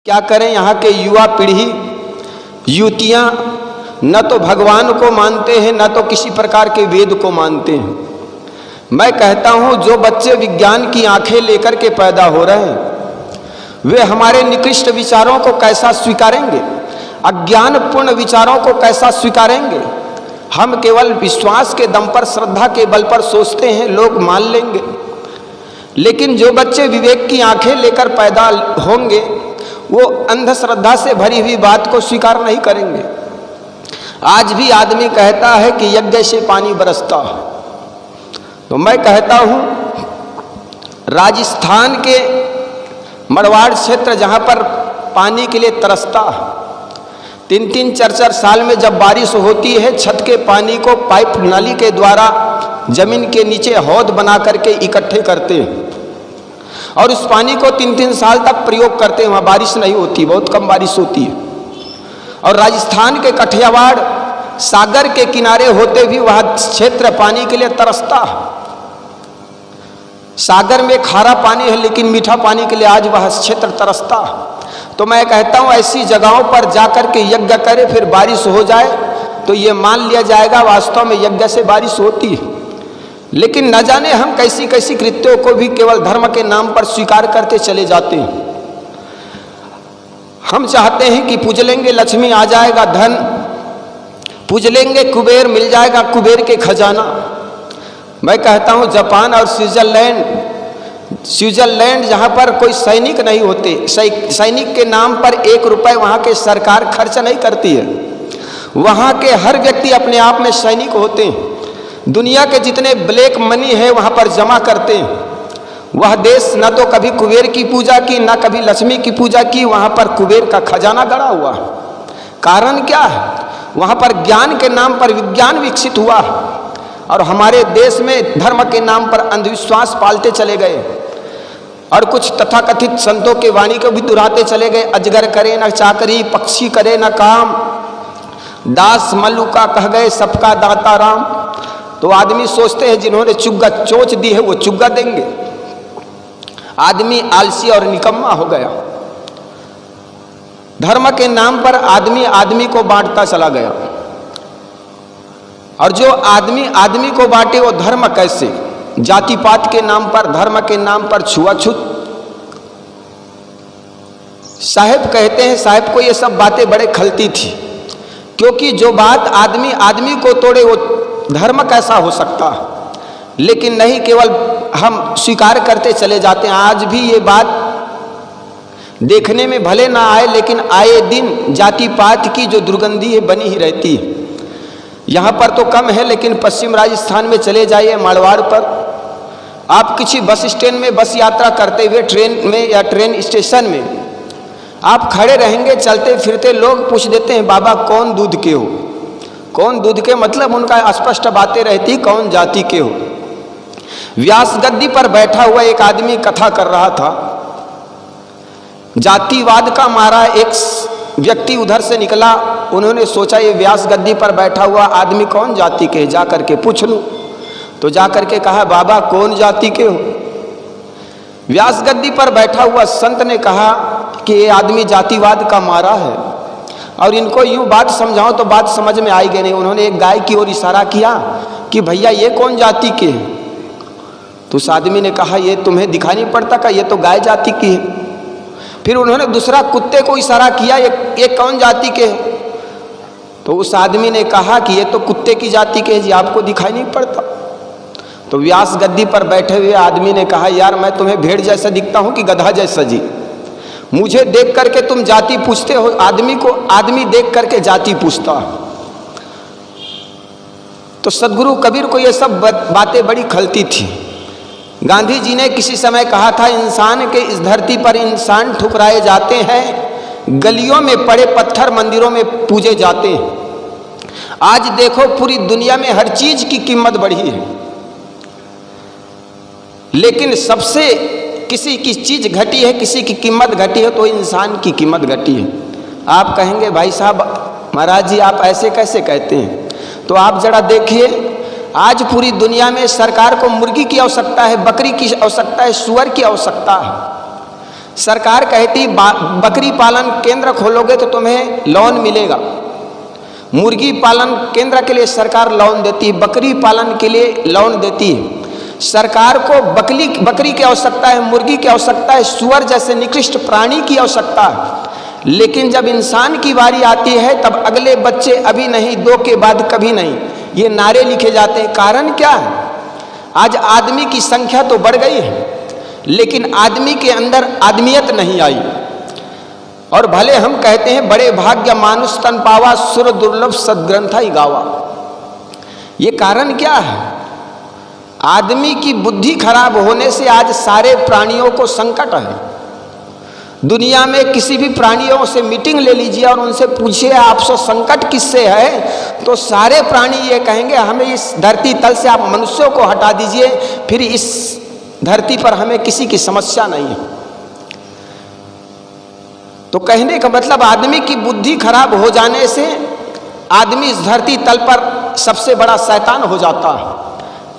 क्या करें यहाँ के युवा पीढ़ी, युवतियाँ न तो भगवान को मानते हैं न तो किसी प्रकार के वेद को मानते हैं। मैं कहता हूँ जो बच्चे विज्ञान की आंखें लेकर के पैदा हो रहे हैं वे हमारे निकृष्ट विचारों को कैसा स्वीकारेंगे, अज्ञानपूर्ण विचारों को कैसा स्वीकारेंगे। हम केवल विश्वास के दम पर, श्रद्धा के बल पर सोचते हैं लोग मान लेंगे, लेकिन जो बच्चे विवेक की आंखें लेकर पैदा होंगे वो अंधश्रद्धा से भरी हुई बात को स्वीकार नहीं करेंगे। आज भी आदमी कहता है कि यज्ञ से पानी बरसता है, तो मैं कहता हूँ राजस्थान के मड़वाड़ क्षेत्र जहाँ पर पानी के लिए तरसता है, 3-3, 4-4 साल में जब बारिश होती है छत के पानी को पाइप नाली के द्वारा जमीन के नीचे हौद बना करके इकट्ठे करते हैं और उस पानी को 3-3 साल तक प्रयोग करते हैं। वहाँ बारिश नहीं होती, बहुत कम बारिश होती है। और राजस्थान के कठियावाड़ सागर के किनारे होते भी वह क्षेत्र पानी के लिए तरसता है। सागर में खारा पानी है लेकिन मीठा पानी के लिए आज वह क्षेत्र तरसता है। तो मैं कहता हूँ ऐसी जगहों पर जाकर के यज्ञ करे, फिर बारिश हो जाए तो ये मान लिया जाएगा वास्तव में यज्ञ से बारिश होती है। लेकिन न जाने हम कैसी कैसी कृत्यों को भी केवल धर्म के नाम पर स्वीकार करते चले जाते हैं। हम चाहते हैं कि पूज लेंगे लक्ष्मी आ जाएगा धन, पूज लेंगे कुबेर मिल जाएगा कुबेर के खजाना। मैं कहता हूँ जापान और स्विट्जरलैंड जहाँ पर कोई सैनिक नहीं होते, सैनिक के नाम पर 1 रुपए वहाँ के सरकार खर्च नहीं करती है। वहाँ के हर व्यक्ति अपने आप में सैनिक होते हैं। दुनिया के जितने ब्लैक मनी है वहाँ पर जमा करते हैं। वह देश न तो कभी कुबेर की पूजा की न कभी लक्ष्मी की पूजा की, वहाँ पर कुबेर का खजाना गड़ा हुआ है। कारण क्या है? वहाँ पर ज्ञान के नाम पर विज्ञान विकसित हुआ और हमारे देश में धर्म के नाम पर अंधविश्वास पालते चले गए और कुछ तथाकथित संतों के वाणी को भी दुहराते चले गए। अजगर करे न चाकरी, पक्षी करे न काम, दास मल्लुका कह गए सबका दाता राम। तो आदमी सोचते हैं जिन्होंने चुग्गा चोंच दी है वो चुग्गा देंगे। आदमी आलसी और निकम्मा हो गया। धर्म के नाम पर आदमी आदमी को बांटता चला गया और जो आदमी आदमी को बांटे वो धर्म कैसे? जाति पात के नाम पर, धर्म के नाम पर छुआछूत। साहब कहते हैं, साहब को ये सब बातें बड़े खलती थी, क्योंकि जो बात आदमी आदमी को तोड़े वो धर्म कैसा हो सकता है। लेकिन नहीं, केवल हम स्वीकार करते चले जाते हैं। आज भी ये बात देखने में भले ना आए लेकिन आए दिन जाति पात की जो दुर्गंधी है बनी ही रहती है। यहाँ पर तो कम है लेकिन पश्चिम राजस्थान में चले जाइए, मारवाड़ पर आप किसी बस स्टैंड में बस यात्रा करते हुए, ट्रेन में या ट्रेन स्टेशन में आप खड़े रहेंगे, चलते फिरते लोग पूछ देते हैं बाबा कौन दूध के हो। कौन दूध के मतलब उनका स्पष्ट बातें रहती, कौन जाति के हो। व्यास गद्दी पर बैठा हुआ एक आदमी कथा कर रहा था। जातिवाद का मारा एक व्यक्ति उधर से निकला। उन्होंने सोचा ये व्यास गद्दी पर बैठा हुआ आदमी कौन जाति के, जा करके पूछ लूं। तो जा करके कहा बाबा कौन जाति के हो। व्यास गद्दी पर बैठा हुआ संत ने कहा कि ये आदमी जातिवाद का मारा है और इनको यूं बात समझाओ तो बात समझ में आएगी नहीं। उन्होंने एक गाय की ओर इशारा किया कि भैया ये कौन जाति के हैं। तो उस आदमी ने कहा ये तुम्हें दिखाई नहीं पड़ता का, ये तो गाय जाति की है। फिर उन्होंने दूसरा कुत्ते को इशारा किया, ये कौन जाति के हैं। तो उस आदमी ने कहा कि ये तो कुत्ते की जाति के हैं जी, आपको दिखाई नहीं पड़ता। तो व्यास गद्दी पर बैठे हुए आदमी ने कहा यार मैं तुम्हें भेड़ जैसा दिखता हूँ कि गधा जैसा जी? मुझे देख करके तुम जाति पूछते हो, आदमी को आदमी देख करके जाति पूछता। तो सदगुरु कबीर को ये सब बातें बड़ी खलती थी। गांधी जी ने किसी समय कहा था इंसान के इस धरती पर इंसान ठुकराए जाते हैं, गलियों में पड़े पत्थर मंदिरों में पूजे जाते हैं। आज देखो पूरी दुनिया में हर चीज की कीमत बढ़ी है, लेकिन सबसे किसी की चीज घटी है, किसी की कीमत घटी है तो इंसान की कीमत घटी है। आप कहेंगे भाई साहब महाराज जी आप ऐसे कैसे कहते हैं? तो आप जरा देखिए आज पूरी दुनिया में सरकार को मुर्गी की आवश्यकता है, बकरी की आवश्यकता है, सुअर की आवश्यकता है। सरकार कहती बकरी पालन केंद्र खोलोगे तो तुम्हें लोन मिलेगा, मुर्गी पालन केंद्र के लिए सरकार लोन देती है, बकरी पालन के लिए लोन देती है। सरकार को बकरी की आवश्यकता है, मुर्गी की आवश्यकता है, सूअर जैसे निकृष्ट प्राणी की आवश्यकता है, लेकिन जब इंसान की बारी आती है तब अगले बच्चे अभी नहीं, 2 के बाद कभी नहीं, ये नारे लिखे जाते हैं। कारण क्या है? आज आदमी की संख्या तो बढ़ गई है, लेकिन आदमी के अंदर आदमियत नहीं आई। और भले हम कहते हैं बड़े भाग्य मानुष तन पावा, सुर दुर्लभ सद्ग्रंथ ही गावा। ये कारण क्या है? आदमी की बुद्धि खराब होने से आज सारे प्राणियों को संकट है। दुनिया में किसी भी प्राणियों से मीटिंग ले लीजिए और उनसे पूछिए आपसे संकट किससे है, तो सारे प्राणी ये कहेंगे हमें इस धरती तल से आप मनुष्यों को हटा दीजिए, फिर इस धरती पर हमें किसी की समस्या नहीं है। तो कहने का मतलब आदमी की बुद्धि खराब हो जाने से आदमी इस धरती तल पर सबसे बड़ा शैतान हो जाता है,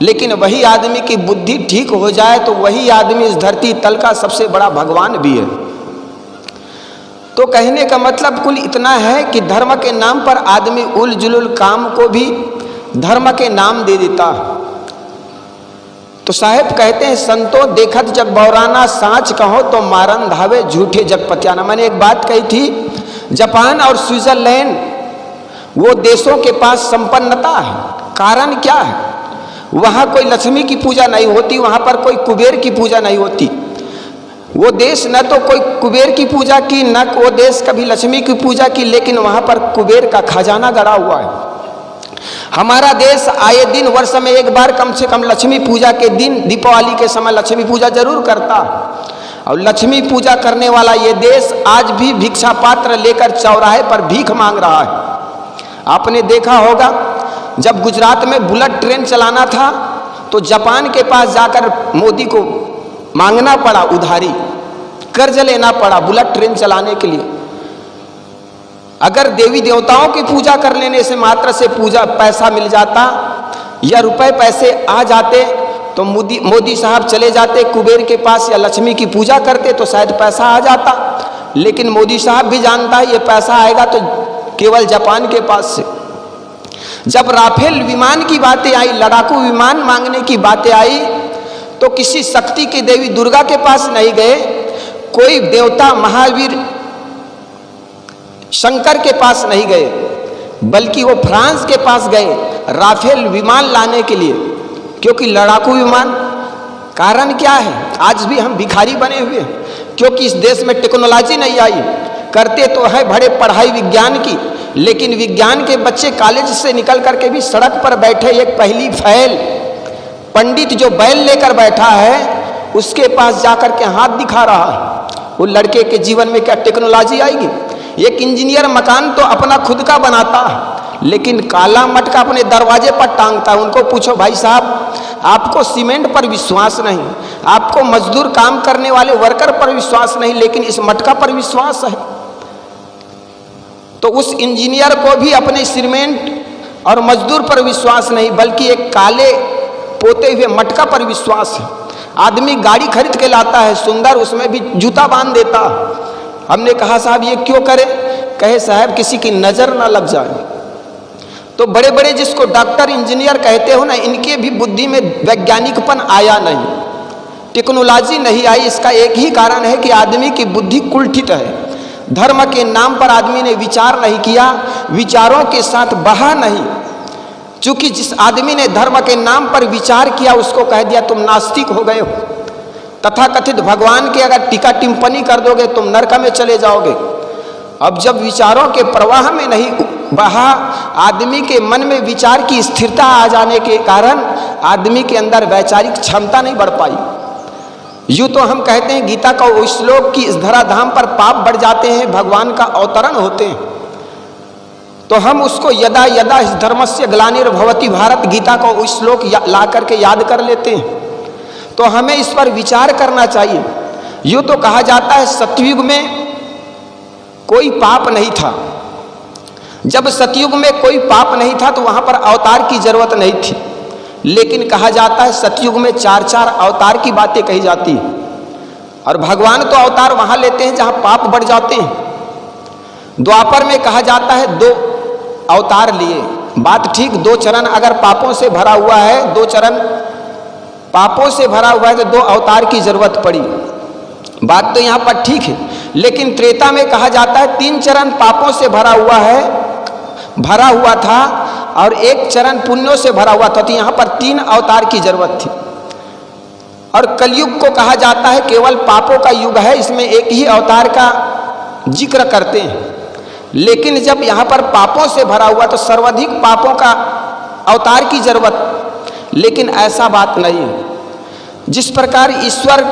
लेकिन वही आदमी की बुद्धि ठीक हो जाए तो वही आदमी इस धरती तल का सबसे बड़ा भगवान भी है। तो कहने का मतलब कुल इतना है कि धर्म के नाम पर आदमी उल जुलुल काम को भी धर्म के नाम दे देता है। तो साहेब कहते हैं संतो देखत जग बौराना, साँच कहो तो मारन धावे झूठे जग पतियाना। मैंने एक बात कही थी, जापान और स्विट्जरलैंड वो देशों के पास संपन्नता है। कारण क्या है? वहाँ कोई लक्ष्मी की पूजा नहीं होती, वहाँ पर कोई कुबेर की पूजा नहीं होती। वो देश न तो कोई कुबेर की पूजा की, न वो देश कभी लक्ष्मी की पूजा की, लेकिन वहाँ पर कुबेर का खजाना गड़ा हुआ है। हमारा देश आए दिन वर्ष में एक बार कम से कम लक्ष्मी पूजा के दिन, दीपावली के समय लक्ष्मी पूजा जरूर करता है। और लक्ष्मी पूजा करने वाला ये देश आज भी भिक्षा पात्र लेकर चौराहे पर भीख मांग रहा है। आपने देखा होगा जब गुजरात में बुलेट ट्रेन चलाना था तो जापान के पास जाकर मोदी को मांगना पड़ा, उधारी कर्ज लेना पड़ा बुलेट ट्रेन चलाने के लिए। अगर देवी देवताओं की पूजा कर लेने से मात्र से पूजा पैसा मिल जाता या रुपए पैसे आ जाते तो मोदी साहब चले जाते कुबेर के पास या लक्ष्मी की पूजा करते तो शायद पैसा आ जाता। लेकिन मोदी साहब भी जानता है ये पैसा आएगा तो केवल जापान के पास से। जब राफेल विमान की बातें आई, लड़ाकू विमान मांगने की बातें आई, तो किसी शक्ति की देवी दुर्गा के पास नहीं गए, कोई देवता महावीर शंकर के पास नहीं गए, बल्कि वो फ्रांस के पास गए राफेल विमान लाने के लिए, क्योंकि लड़ाकू विमान। कारण क्या है? आज भी हम भिखारी बने हुए हैं, क्योंकि इस देश में टेक्नोलॉजी नहीं आई। करते तो है बड़े पढ़ाई विज्ञान की, लेकिन विज्ञान के बच्चे कॉलेज से निकल करके भी सड़क पर बैठे एक पहली फैल पंडित जो बैल लेकर बैठा है उसके पास जाकर के हाथ दिखा रहा है। वो लड़के के जीवन में क्या टेक्नोलॉजी आएगी? एक इंजीनियर मकान तो अपना खुद का बनाता है, लेकिन काला मटका अपने दरवाजे पर टांगता है। उनको पूछो भाई साहब, आपको सीमेंट पर विश्वास नहीं, आपको मजदूर काम करने वाले वर्कर पर विश्वास नहीं, लेकिन इस मटका पर विश्वास है। तो उस इंजीनियर को भी अपने सीमेंट और मजदूर पर विश्वास नहीं, बल्कि एक काले पोते हुए मटका पर विश्वास है। आदमी गाड़ी खरीद के लाता है सुंदर, उसमें भी जूता बांध देता। हमने कहा साहब ये क्यों करे? कहे साहब किसी की नजर ना लग जाए। तो बड़े बड़े जिसको डॉक्टर इंजीनियर कहते हो ना, इनके भी बुद्धि में वैज्ञानिकपन आया नहीं, टेक्नोलॉजी नहीं आई। इसका एक ही कारण है कि आदमी की बुद्धि कुंठित है। धर्म के नाम पर आदमी ने विचार नहीं किया, विचारों के साथ बहा नहीं। चूंकि जिस आदमी ने धर्म के नाम पर विचार किया उसको कह दिया तुम नास्तिक हो गए हो, तथाकथित भगवान के अगर टीका टिप्पणी कर दोगे तुम नरक में चले जाओगे। अब जब विचारों के प्रवाह में नहीं बहा, आदमी के मन में विचार की स्थिरता आ जाने के कारण आदमी के अंदर वैचारिक क्षमता नहीं बढ़ पाई। यूँ तो हम कहते हैं गीता का वो श्लोक कि इस धराधाम पर पाप बढ़ जाते हैं, भगवान का अवतरण होते हैं, तो हम उसको यदा यदा इस धर्मस्य ग्लानिर्भवति भारत गीता का वो श्लोक ला करके याद कर लेते हैं। तो हमें इस पर विचार करना चाहिए। यूँ तो कहा जाता है सतयुग में कोई पाप नहीं था। जब सतयुग में कोई पाप नहीं था तो वहाँ पर अवतार की जरूरत नहीं थी, लेकिन कहा जाता है सतयुग में 4-4 अवतार की बातें कही जाती है। और भगवान तो अवतार वहां लेते हैं जहां पाप बढ़ जाते हैं। द्वापर में कहा जाता है 2 अवतार लिए, बात ठीक, 2 चरण अगर पापों से भरा हुआ है, 2 चरण पापों से भरा हुआ है तो 2 अवतार की जरूरत पड़ी, बात तो यहाँ पर ठीक है। लेकिन त्रेता में कहा जाता है 3 चरण पापों से भरा हुआ था और 1 चरण पुण्यों से भरा हुआ था, तो यहाँ पर 3 अवतार की जरूरत थी। और कलयुग को कहा जाता है केवल पापों का युग है, इसमें एक ही अवतार का जिक्र करते हैं। लेकिन जब यहाँ पर पापों से भरा हुआ तो सर्वाधिक पापों का अवतार की जरूरत, लेकिन ऐसा बात नहीं है। जिस प्रकार ईश्वर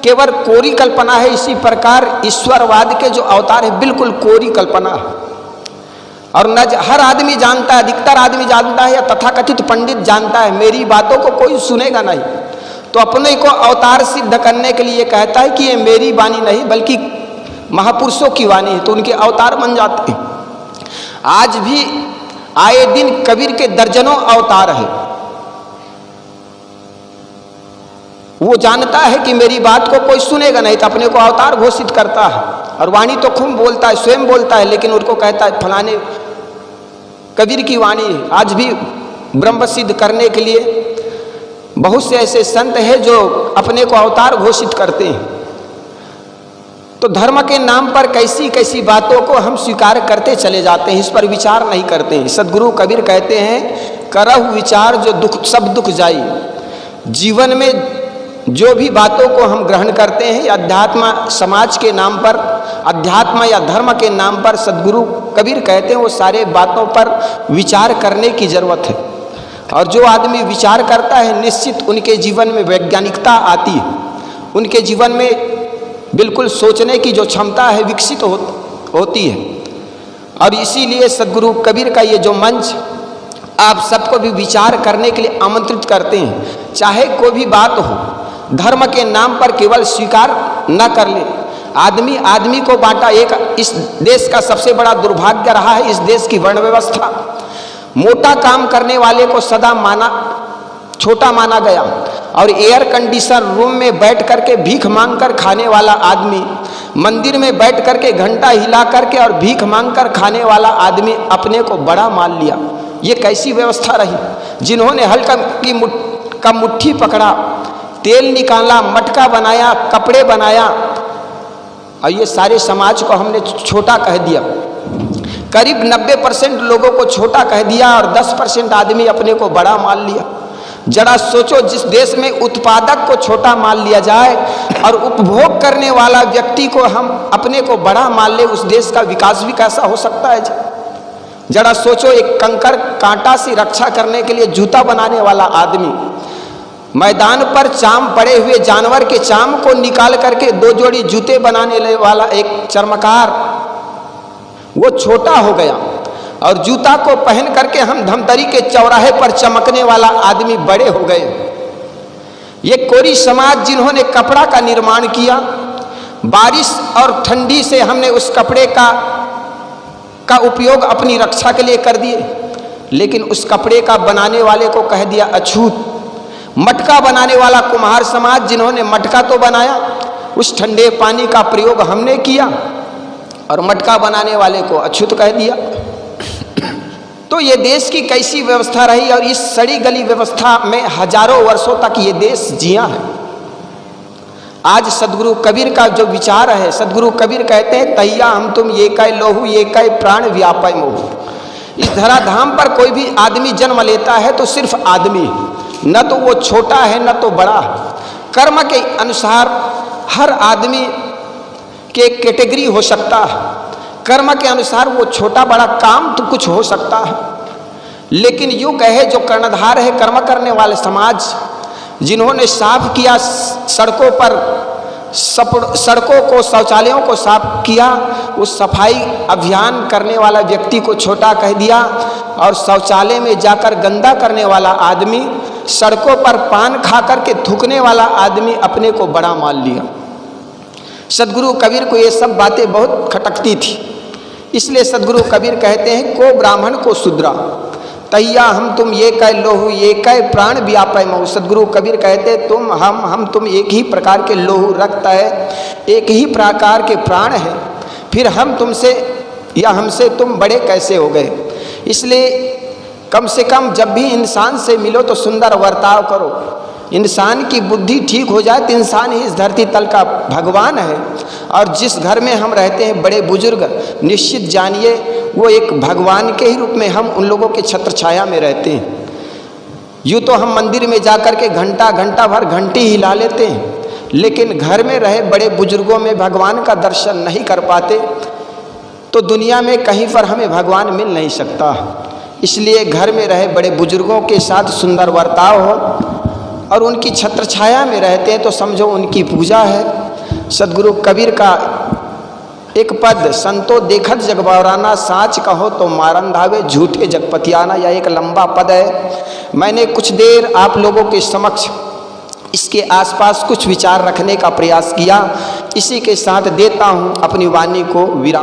केवल कोरी कल्पना है, इसी प्रकार ईश्वरवाद के जो अवतार है बिल्कुल कोरी कल्पना है। और न हर आदमी जानता है, अधिकतर आदमी जानता है या तथाकथित पंडित जानता है, मेरी बातों को कोई सुनेगा नहीं, तो अपने को अवतार सिद्ध करने के लिए कहता है कि ये मेरी वाणी नहीं बल्कि महापुरुषों की वाणी है, तो उनके अवतार बन जाते हैं। आज भी आए दिन कबीर के दर्जनों अवतार है। वो जानता है कि मेरी बात को कोई सुनेगा नहीं, तो अपने को अवतार घोषित करता है और वाणी तो खूब बोलता है, स्वयं बोलता है, लेकिन उनको कहता है फलाने कबीर की वाणी है। आज भी ब्रह्म सिद्ध करने के लिए बहुत से ऐसे संत हैं जो अपने को अवतार घोषित करते हैं। तो धर्म के नाम पर कैसी कैसी बातों को हम स्वीकार करते चले जाते हैं, इस पर विचार नहीं करते हैं। सदगुरु कबीर कहते हैं करहु विचार जो दुख सब दुख जाई। जीवन में जो भी बातों को हम ग्रहण करते हैं अध्यात्म समाज के नाम पर, अध्यात्म या धर्म के नाम पर, सदगुरु कबीर कहते हैं वो सारे बातों पर विचार करने की जरूरत है। और जो आदमी विचार करता है निश्चित उनके जीवन में वैज्ञानिकता आती है, उनके जीवन में बिल्कुल सोचने की जो क्षमता है विकसित होती है। और इसीलिए सदगुरु कबीर का ये जो मंच आप सबको भी विचार करने के लिए आमंत्रित करते हैं। चाहे कोई भी बात हो, धर्म के नाम पर केवल स्वीकार न कर ले। आदमी आदमी को बांटा, एक इस देश का सबसे बड़ा दुर्भाग्य रहा है इस देश की वर्ण व्यवस्था। मोटा काम करने वाले को सदा छोटा माना गया और एयर कंडीशन रूम में बैठ करके भीख मांग कर खाने वाला आदमी, मंदिर में बैठ करके घंटा हिला करके और भीख मांग कर खाने वाला आदमी अपने को बड़ा मान लिया। ये कैसी व्यवस्था रही? जिन्होंने हल्का का मुट्ठी पकड़ा, तेल निकाला, मटका बनाया, कपड़े बनाया और ये सारे समाज को हमने छोटा कह दिया। करीब 90% लोगों को छोटा कह दिया और 10% आदमी अपने को बड़ा मान लिया। जरा सोचो, जिस देश में उत्पादक को छोटा मान लिया जाए और उपभोग करने वाला व्यक्ति को हम अपने को बड़ा मान ले, उस देश का विकास भी कैसा हो सकता है? जरा सोचो, एक कंकड़ कांटा से रक्षा करने के लिए जूता बनाने वाला आदमी मैदान पर चाम पड़े हुए जानवर के चाम को निकाल करके 2 जोड़ी जूते बनाने वाला एक चर्मकार, वो छोटा हो गया। और जूता को पहन करके हम धमतरी के चौराहे पर चमकने वाला आदमी बड़े हो गए। ये कोरी समाज जिन्होंने कपड़ा का निर्माण किया, बारिश और ठंडी से हमने उस कपड़े का उपयोग अपनी रक्षा के लिए कर दिए, लेकिन उस कपड़े का बनाने वाले को कह दिया अछूत। मटका बनाने वाला कुम्हार समाज जिन्होंने मटका तो बनाया, उस ठंडे पानी का प्रयोग हमने किया और मटका बनाने वाले को अछूत कह दिया। तो ये देश की कैसी व्यवस्था रही और इस सड़ी गली व्यवस्था में हजारों वर्षों तक ये देश जिया है। आज सदगुरु कबीर का जो विचार है, सदगुरु कबीर कहते हैं तैया हम तुम ये कै लोहू ये कै प्राण व्यापय मोहू। इस धराधाम पर कोई भी आदमी जन्म लेता है तो सिर्फ आदमी, न तो वो छोटा है न तो बड़ा है। कर्म के अनुसार हर आदमी के कैटेगरी हो सकता है, कर्म के अनुसार वो छोटा बड़ा काम तो कुछ हो सकता है। लेकिन यूँ कहे जो कर्णधार है कर्म करने वाले समाज, जिन्होंने साफ किया सड़कों पर, सड़कों को, शौचालयों को साफ किया, उस सफाई अभियान करने वाला व्यक्ति को छोटा कह दिया और शौचालय में जाकर गंदा करने वाला आदमी, सड़कों पर पान खा करके थूकने वाला आदमी अपने को बड़ा मान लिया। सदगुरु कबीर को ये सब बातें बहुत खटकती थी, इसलिए सदगुरु कबीर कहते हैं को ब्राह्मण को शूद्रा। तैया हम तुम ये कह लोहू ये कह प्राण व्यापय महु। सदगुरु कबीर कहते तुम हम तुम एक ही प्रकार के लोहू रक्त है, एक ही प्रकार के प्राण है, फिर हम तुमसे या हमसे तुम बड़े कैसे हो गए। इसलिए कम से कम जब भी इंसान से मिलो तो सुंदर बर्ताव करो। इंसान की बुद्धि ठीक हो जाए तो इंसान ही इस धरती तल का भगवान है। और जिस घर में हम रहते हैं बड़े बुजुर्ग, निश्चित जानिए वो एक भगवान के ही रूप में हम उन लोगों के छत्र छाया में रहते हैं। यूँ तो हम मंदिर में जाकर के घंटा घंटा भर घंटी हिला लेते हैं, लेकिन घर में रहे बड़े बुजुर्गों में भगवान का दर्शन नहीं कर पाते तो दुनिया में कहीं पर हमें भगवान मिल नहीं सकता। इसलिए घर में रहे बड़े बुजुर्गों के साथ सुंदर बर्ताव हो और उनकी छत्र छाया में रहते हैं तो समझो उनकी पूजा है। सदगुरु कबीर का एक पद, संतो देखत जगबावराना साच कहो तो मारन धावे झूठे जगपतियाना, यह एक लंबा पद है। मैंने कुछ देर आप लोगों के समक्ष इसके आसपास कुछ विचार रखने का प्रयास किया। इसी के साथ देता हूँ अपनी वाणी को विराम।